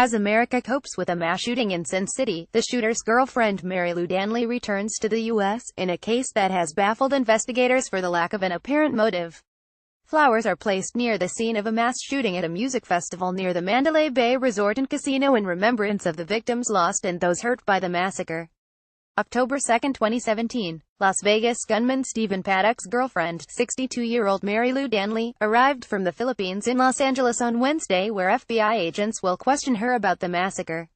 As America copes with a mass shooting in Sin City, the shooter's girlfriend Marilou Danley returns to the U.S., in a case that has baffled investigators for the lack of an apparent motive. Flowers are placed near the scene of a mass shooting at a music festival near the Mandalay Bay Resort and Casino in remembrance of the victims lost and those hurt by the massacre. October 2, 2017, Las Vegas gunman Stephen Paddock's girlfriend, 62-year-old Marilou Danley, arrived from the Philippines in Los Angeles on Wednesday, where FBI agents will question her about the massacre.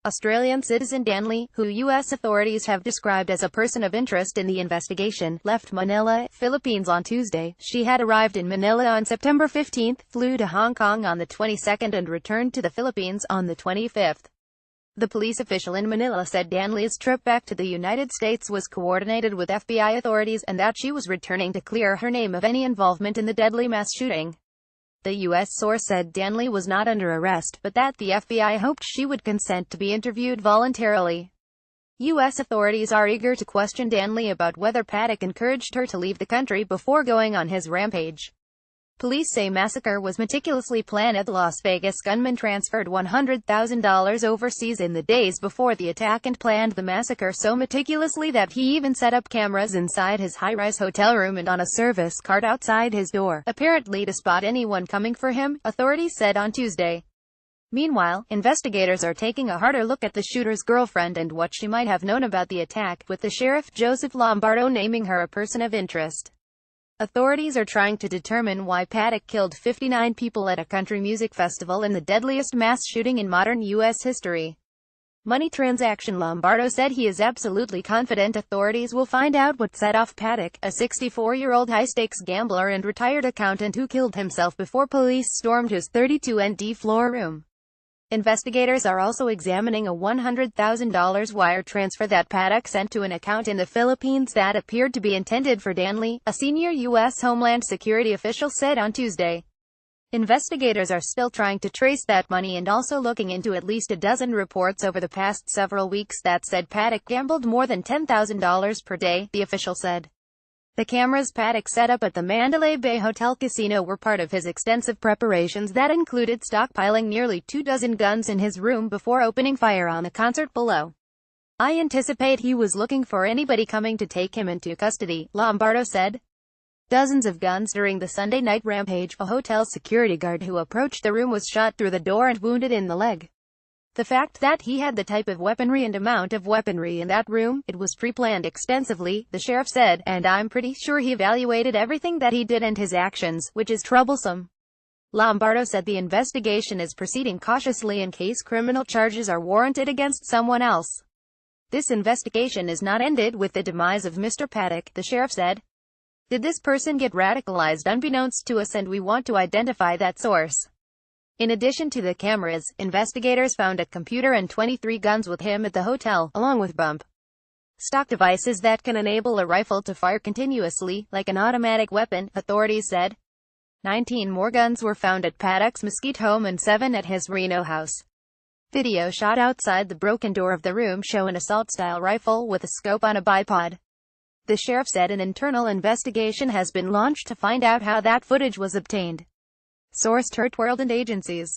Australian citizen Danley, who U.S. authorities have described as a person of interest in the investigation, left Manila, Philippines on Tuesday. She had arrived in Manila on September 15, flew to Hong Kong on the 22nd and returned to the Philippines on the 25th. The police official in Manila said Danley's trip back to the United States was coordinated with FBI authorities and that she was returning to clear her name of any involvement in the deadly mass shooting. The U.S. source said Danley was not under arrest, but that the FBI hoped she would consent to be interviewed voluntarily. U.S. authorities are eager to question Danley about whether Paddock encouraged her to leave the country before going on his rampage. Police say massacre was meticulously planned. The Las Vegas gunman transferred $100,000 overseas in the days before the attack and planned the massacre so meticulously that he even set up cameras inside his high-rise hotel room and on a service cart outside his door, apparently to spot anyone coming for him, authorities said on Tuesday. Meanwhile, investigators are taking a harder look at the shooter's girlfriend and what she might have known about the attack, with the sheriff Joseph Lombardo naming her a person of interest. Authorities are trying to determine why Paddock killed 59 people at a country music festival in the deadliest mass shooting in modern U.S. history. Money transaction. Lombardo said he is absolutely confident authorities will find out what set off Paddock, a 64-year-old high-stakes gambler and retired accountant who killed himself before police stormed his 32nd floor room. Investigators are also examining a $100,000 wire transfer that Paddock sent to an account in the Philippines that appeared to be intended for Danley, a senior U.S. Homeland Security official said on Tuesday. Investigators are still trying to trace that money and also looking into at least a dozen reports over the past several weeks that said Paddock gambled more than $10,000 per day, the official said. The cameras Paddock set up at the Mandalay Bay Hotel Casino were part of his extensive preparations that included stockpiling nearly 24 guns in his room before opening fire on the concert below. "I anticipate he was looking for anybody coming to take him into custody," Lombardo said. Dozens of guns during the Sunday night rampage. A hotel security guard who approached the room was shot through the door and wounded in the leg. The fact that he had the type of weaponry and amount of weaponry in that room, it was pre-planned extensively, the sheriff said, and I'm pretty sure he evaluated everything that he did and his actions, which is troublesome. Lombardo said the investigation is proceeding cautiously in case criminal charges are warranted against someone else. This investigation is not ended with the demise of Mr. Paddock, the sheriff said. Did this person get radicalized unbeknownst to us, and we want to identify that source. In addition to the cameras, investigators found a computer and 23 guns with him at the hotel, along with bump stock devices that can enable a rifle to fire continuously, like an automatic weapon, authorities said. 19 more guns were found at Paddock's Mesquite home and 7 at his Reno house. Video shot outside the broken door of the room show an assault-style rifle with a scope on a bipod. The sheriff said an internal investigation has been launched to find out how that footage was obtained. Source: World and agencies.